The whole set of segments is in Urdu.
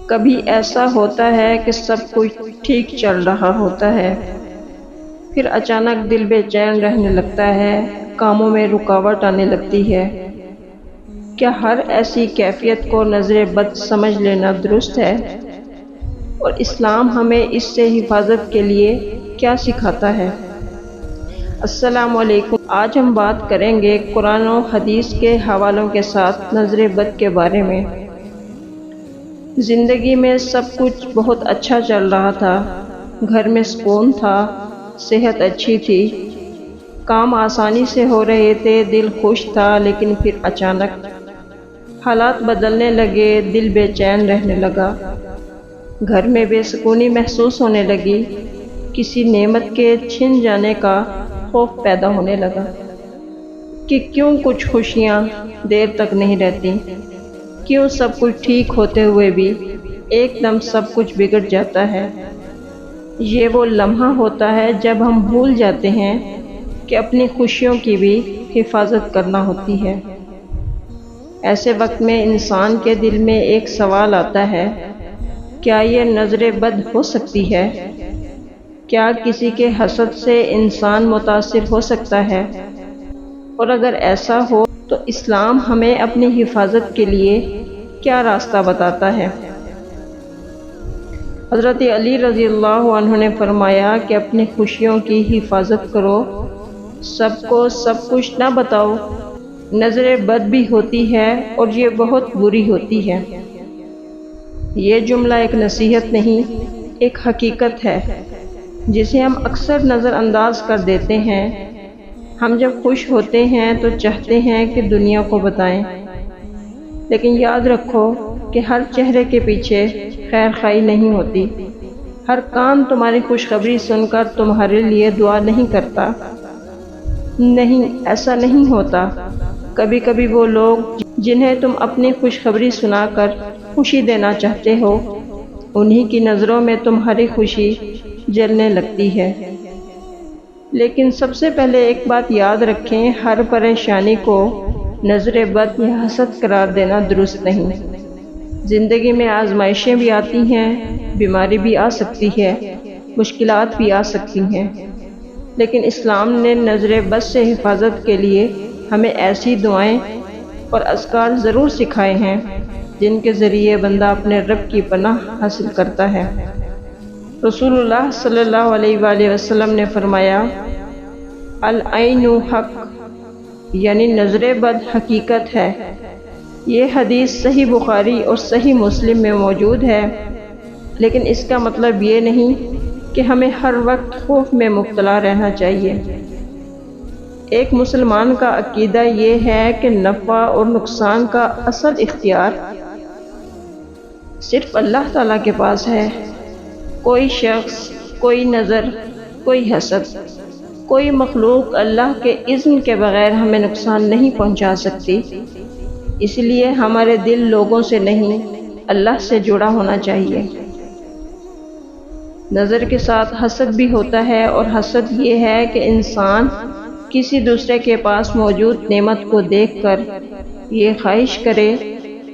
کبھی ایسا ہوتا ہے کہ سب کچھ ٹھیک چل رہا ہوتا ہے، پھر اچانک دل بے چین رہنے لگتا ہے، کاموں میں رکاوٹ آنے لگتی ہے۔ کیا ہر ایسی کیفیت کو نظر بد سمجھ لینا درست ہے؟ اور اسلام ہمیں اس سے حفاظت کے لیے کیا سکھاتا ہے؟ السلام علیکم۔ آج ہم بات کریں گے قرآن و حدیث کے حوالوں کے ساتھ نظر بد کے بارے میں۔ زندگی میں سب کچھ بہت اچھا چل رہا تھا، گھر میں سکون تھا، صحت اچھی تھی، کام آسانی سے ہو رہے تھے، دل خوش تھا، لیکن پھر اچانک حالات بدلنے لگے، دل بے چین رہنے لگا، گھر میں بے سکونی محسوس ہونے لگی، کسی نعمت کے چھن جانے کا خوف پیدا ہونے لگا کہ کیوں کچھ خوشیاں دیر تک نہیں رہتی، کیوں سب کچھ ٹھیک ہوتے ہوئے بھی ایک دم سب کچھ بگڑ جاتا ہے۔ یہ وہ لمحہ ہوتا ہے جب ہم بھول جاتے ہیں کہ اپنی خوشیوں کی بھی حفاظت کرنا ہوتی ہے۔ ایسے وقت میں انسان کے دل میں ایک سوال آتا ہے، کیا یہ نظر بد ہو سکتی ہے؟ کیا کسی کے حسد سے انسان متاثر ہو سکتا ہے؟ اور اگر ایسا ہو تو اسلام ہمیں اپنی حفاظت کے لیے کیا راستہ بتاتا ہے؟ حضرت علی رضی اللہ عنہ نے فرمایا کہ اپنی خوشیوں کی حفاظت کرو، سب کو سب کچھ نہ بتاؤ، نظر بد بھی ہوتی ہے اور یہ بہت بری ہوتی ہے۔ یہ جملہ ایک نصیحت نہیں، ایک حقیقت ہے جسے ہم اکثر نظر انداز کر دیتے ہیں۔ ہم جب خوش ہوتے ہیں تو چاہتے ہیں کہ دنیا کو بتائیں، لیکن یاد رکھو کہ ہر چہرے کے پیچھے خیر خواہی نہیں ہوتی، ہر کان تمہاری خوشخبری سن کر تمہارے لیے دعا نہیں کرتا۔ نہیں، ایسا نہیں ہوتا۔ کبھی کبھی وہ لوگ جنہیں تم اپنی خوشخبری سنا کر خوشی دینا چاہتے ہو، انہی کی نظروں میں تمہاری خوشی جلنے لگتی ہے۔ لیکن سب سے پہلے ایک بات یاد رکھیں، ہر پریشانی کو نظر بد یا حسد قرار دینا درست نہیں۔ زندگی میں آزمائشیں بھی آتی ہیں، بیماری بھی آ سکتی ہے، مشکلات بھی آ سکتی ہیں، لیکن اسلام نے نظر بد سے حفاظت کے لیے ہمیں ایسی دعائیں اور اذکار ضرور سکھائے ہیں جن کے ذریعے بندہ اپنے رب کی پناہ حاصل کرتا ہے۔ رسول اللہ صلی اللہ علیہ وآلہ وسلم نے فرمایا، العین حق، یعنی نظر بد حقیقت ہے۔ یہ حدیث صحیح بخاری اور صحیح مسلم میں موجود ہے، لیکن اس کا مطلب یہ نہیں کہ ہمیں ہر وقت خوف میں مبتلا رہنا چاہیے۔ ایک مسلمان کا عقیدہ یہ ہے کہ نفع اور نقصان کا اصل اختیار صرف اللہ تعالیٰ کے پاس ہے۔ کوئی شخص، کوئی نظر، کوئی حسد، کوئی مخلوق اللہ کے اذن کے بغیر ہمیں نقصان نہیں پہنچا سکتی۔ اس لیے ہمارے دل لوگوں سے نہیں، اللہ سے جڑا ہونا چاہیے۔ نظر کے ساتھ حسد بھی ہوتا ہے، اور حسد یہ ہے کہ انسان کسی دوسرے کے پاس موجود نعمت کو دیکھ کر یہ خواہش کرے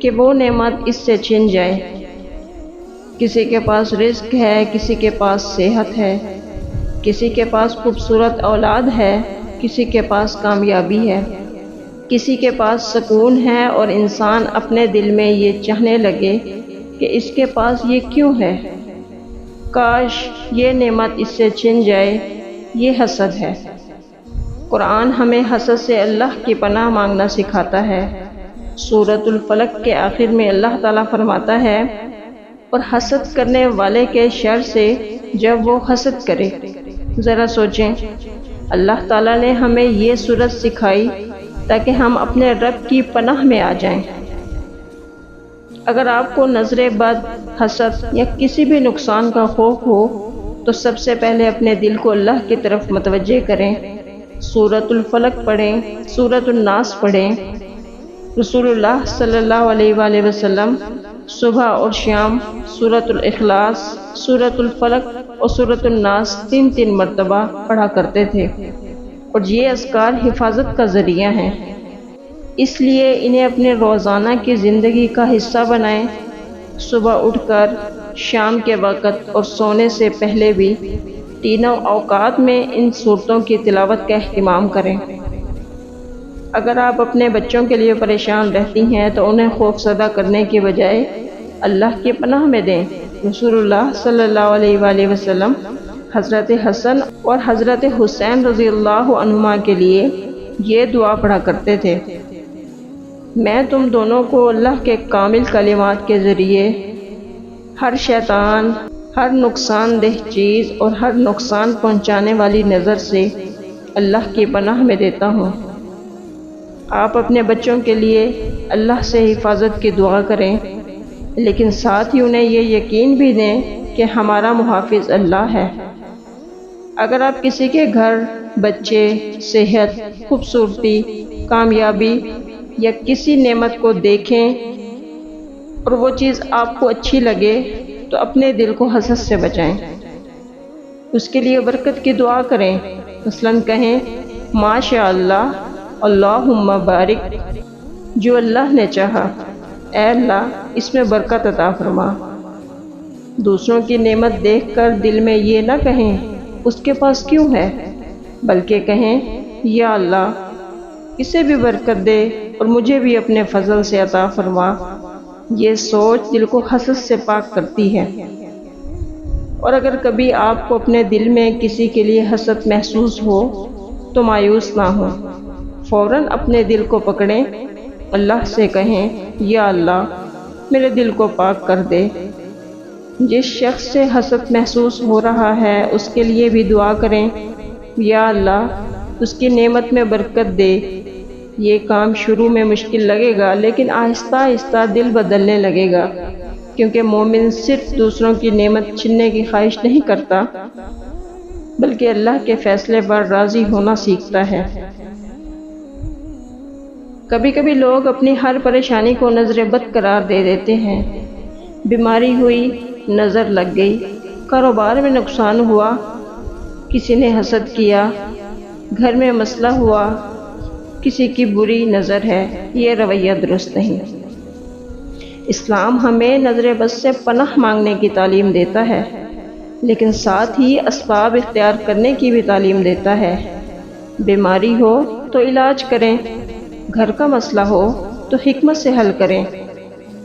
کہ وہ نعمت اس سے چھن جائے۔ کسی کے پاس رزق ہے، کسی کے پاس صحت ہے، کسی کے پاس خوبصورت اولاد ہے، کسی کے پاس کامیابی ہے، کسی کے پاس سکون ہے، اور انسان اپنے دل میں یہ چاہنے لگے کہ اس کے پاس یہ کیوں ہے، کاش یہ نعمت اس سے چھن جائے۔ یہ حسد ہے۔ قرآن ہمیں حسد سے اللہ کی پناہ مانگنا سکھاتا ہے۔ سورۃ الفلق کے آخر میں اللہ تعالیٰ فرماتا ہے، اور حسد کرنے والے کے شر سے جب وہ حسد کرے۔ ذرا سوچیں، اللہ تعالیٰ نے ہمیں یہ صورت سکھائی تاکہ ہم اپنے رب کی پناہ میں آ جائیں۔ اگر آپ کو نظر بد، حسد یا کسی بھی نقصان کا خوف ہو تو سب سے پہلے اپنے دل کو اللہ کی طرف متوجہ کریں۔ سورۃ الفلق پڑھیں، سورۃ الناس پڑھیں۔ رسول اللہ صلی اللہ علیہ وآلہ وسلم صبح اور شام سورۃ الاخلاص، سورۃ الفلق اور سورۃ الناس 3 مرتبہ پڑھا کرتے تھے، اور یہ اذکار حفاظت کا ذریعہ ہیں، اس لیے انہیں اپنے روزانہ کی زندگی کا حصہ بنائیں صبح اٹھ کر، شام کے وقت اور سونے سے پہلے بھی تینوں اوقات میں ان صورتوں کی تلاوت کا اہتمام کریں۔ اگر آپ اپنے بچوں کے لیے پریشان رہتی ہیں تو انہیں خوف زدہ کرنے کی بجائے اللہ کی پناہ میں دیں۔ رسول اللہ صلی اللہ علیہ وآلہ وسلم حضرت حسن اور حضرت حسین رضی اللہ عنہما کے لیے یہ دعا پڑھا کرتے تھے: میں تم دونوں کو اللہ کے کامل کلمات کے ذریعے ہر شیطان، ہر نقصان دہ چیز اور ہر نقصان پہنچانے والی نظر سے اللہ کی پناہ میں دیتا ہوں۔ آپ اپنے بچوں کے لیے اللہ سے حفاظت کی دعا کریں، لیکن ساتھ ہی انہیں یہ یقین بھی دیں کہ ہمارا محافظ اللہ ہے۔ اگر آپ کسی کے گھر، بچے، صحت، خوبصورتی، کامیابی یا کسی نعمت کو دیکھیں اور وہ چیز آپ کو اچھی لگے تو اپنے دل کو حسد سے بچائیں، اس کے لیے برکت کی دعا کریں۔ مثلاً کہیں: ماشاء اللہ، اللہم بارک، جو اللہ نے چاہا، اے اللہ اس میں برکت عطا فرما۔ دوسروں کی نعمت دیکھ کر دل میں یہ نہ کہیں اس کے پاس کیوں ہے، بلکہ کہیں: یا اللہ اسے بھی برکت دے اور مجھے بھی اپنے فضل سے عطا فرما۔ یہ سوچ دل کو حسد سے پاک کرتی ہے۔ اور اگر کبھی آپ کو اپنے دل میں کسی کے لیے حسد محسوس ہو تو مایوس نہ ہو، فوراً اپنے دل کو پکڑیں، اللہ سے کہیں: یا اللہ میرے دل کو پاک کر دے۔ جس شخص سے حسد محسوس ہو رہا ہے اس کے لیے بھی دعا کریں: یا اللہ اس کی نعمت میں برکت دے۔ یہ کام شروع میں مشکل لگے گا، لیکن آہستہ آہستہ دل بدلنے لگے گا، کیونکہ مومن صرف دوسروں کی نعمت چھیننے کی خواہش نہیں کرتا، بلکہ اللہ کے فیصلے پر راضی ہونا سیکھتا ہے۔ کبھی کبھی لوگ اپنی ہر پریشانی کو نظر بد قرار دے دیتے ہیں۔ بیماری ہوئی، نظر لگ گئی، کاروبار میں نقصان ہوا، کسی نے حسد کیا، گھر میں مسئلہ ہوا، کسی کی بری نظر ہے۔ یہ رویہ درست نہیں۔ اسلام ہمیں نظر بد سے پناہ مانگنے کی تعلیم دیتا ہے، لیکن ساتھ ہی اسباب اختیار کرنے کی بھی تعلیم دیتا ہے۔ بیماری ہو تو علاج کریں، گھر کا مسئلہ ہو تو حکمت سے حل کریں،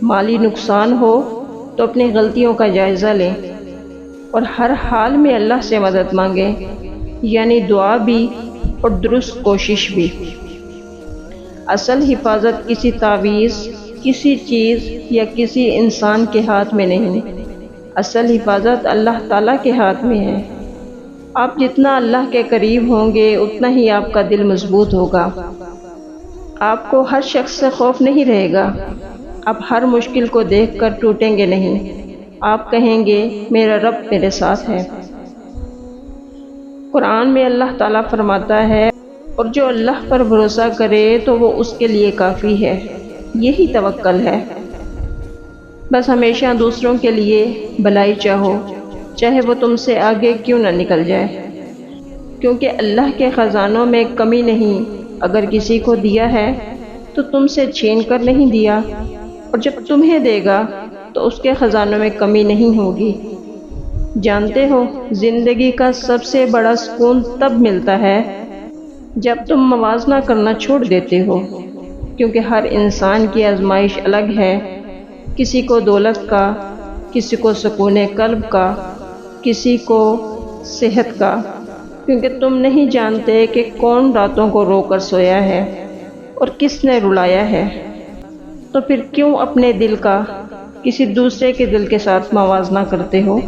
مالی نقصان ہو تو اپنی غلطیوں کا جائزہ لیں، اور ہر حال میں اللہ سے مدد مانگیں، یعنی دعا بھی اور درست کوشش بھی۔ اصل حفاظت کسی تعویذ، کسی چیز یا کسی انسان کے ہاتھ میں نہیں، اصل حفاظت اللہ تعالیٰ کے ہاتھ میں ہے۔ آپ جتنا اللہ کے قریب ہوں گے اتنا ہی آپ کا دل مضبوط ہوگا۔ آپ کو ہر شخص سے خوف نہیں رہے گا، آپ ہر مشکل کو دیکھ کر ٹوٹیں گے نہیں، آپ کہیں گے میرا رب میرے ساتھ ہے۔ قرآن میں اللہ تعالیٰ فرماتا ہے: اور جو اللہ پر بھروسہ کرے تو وہ اس کے لیے کافی ہے۔ یہی توکل ہے۔ بس ہمیشہ دوسروں کے لیے بھلائی چاہو، چاہے وہ تم سے آگے کیوں نہ نکل جائے، کیونکہ اللہ کے خزانوں میں کمی نہیں۔ اگر کسی کو دیا ہے تو تم سے چھین کر نہیں دیا، اور جب تمہیں دے گا تو اس کے خزانوں میں کمی نہیں ہوگی۔ جانتے ہو زندگی کا سب سے بڑا سکون تب ملتا ہے جب تم موازنہ کرنا چھوڑ دیتے ہو، کیونکہ ہر انسان کی آزمائش الگ ہے۔ کسی کو دولت کا، کسی کو سکون قلب کا، کسی کو صحت کا، کیونکہ تم نہیں جانتے کہ کون راتوں کو رو کر سویا ہے اور کس نے رلایا ہے۔ تو پھر کیوں اپنے دل کا کسی دوسرے کے دل کے ساتھ موازنہ کرتے ہو؟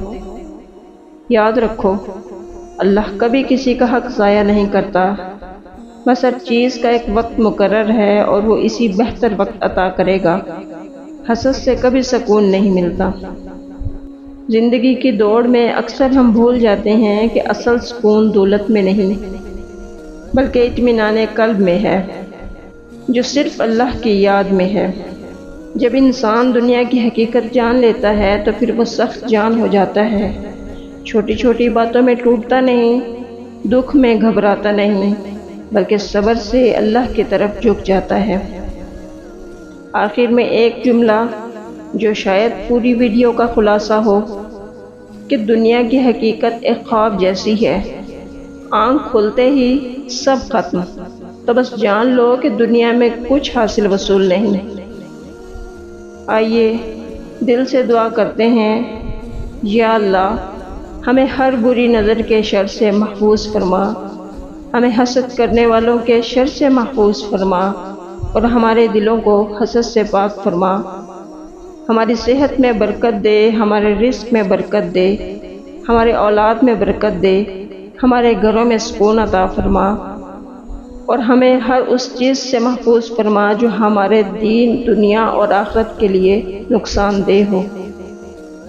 یاد رکھو، اللہ کبھی کسی کا حق ضائع نہیں کرتا، بس ہر چیز کا ایک وقت مقرر ہے اور وہ اسی بہتر وقت عطا کرے گا۔ حسد سے کبھی سکون نہیں ملتا۔ زندگی کی دوڑ میں اکثر ہم بھول جاتے ہیں کہ اصل سکون دولت میں نہیں، بلکہ اطمینان قلب میں ہے، جو صرف اللہ کی یاد میں ہے۔ جب انسان دنیا کی حقیقت جان لیتا ہے تو پھر وہ سخت جان ہو جاتا ہے۔ چھوٹی چھوٹی باتوں میں ٹوٹتا نہیں، دکھ میں گھبراتا نہیں، بلکہ صبر سے اللہ کی طرف جھک جاتا ہے۔ آخر میں ایک جملہ جو شاید پوری ویڈیو کا خلاصہ ہو کہ دنیا کی حقیقت ایک خواب جیسی ہے، آنکھ کھلتے ہی سب ختم، تو بس جان لو کہ دنیا میں کچھ حاصل وصول نہیں۔ آئیے دل سے دعا کرتے ہیں، یا اللہ ہمیں ہر بری نظر کے شر سے محفوظ فرما، ہمیں حسد کرنے والوں کے شر سے محفوظ فرما، اور ہمارے دلوں کو حسد سے پاک فرما، ہماری صحت میں برکت دے، ہمارے رزق میں برکت دے، ہمارے اولاد میں برکت دے، ہمارے گھروں میں سکون عطا فرما، اور ہمیں ہر اس چیز سے محفوظ فرما جو ہمارے دین، دنیا اور آخرت کے لیے نقصان دہ ہو۔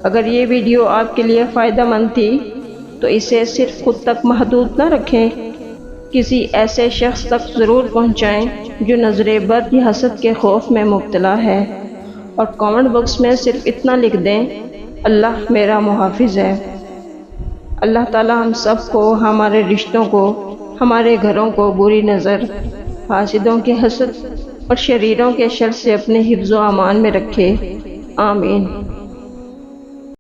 اگر یہ ویڈیو آپ کے لیے فائدہ مند تھی تو اسے صرف خود تک محدود نہ رکھیں، کسی ایسے شخص تک ضرور پہنچائیں جو نظر بد یا حسد کے خوف میں مبتلا ہے، اور کامنٹ باکس میں صرف اتنا لکھ دیں، اللہ میرا محافظ ہے۔ اللہ تعالی ہم سب کو، ہمارے رشتوں کو، ہمارے گھروں کو بری نظر، حاسدوں کے حسد اور شریروں کے شر سے اپنے حفظ و امان میں رکھے، آمین۔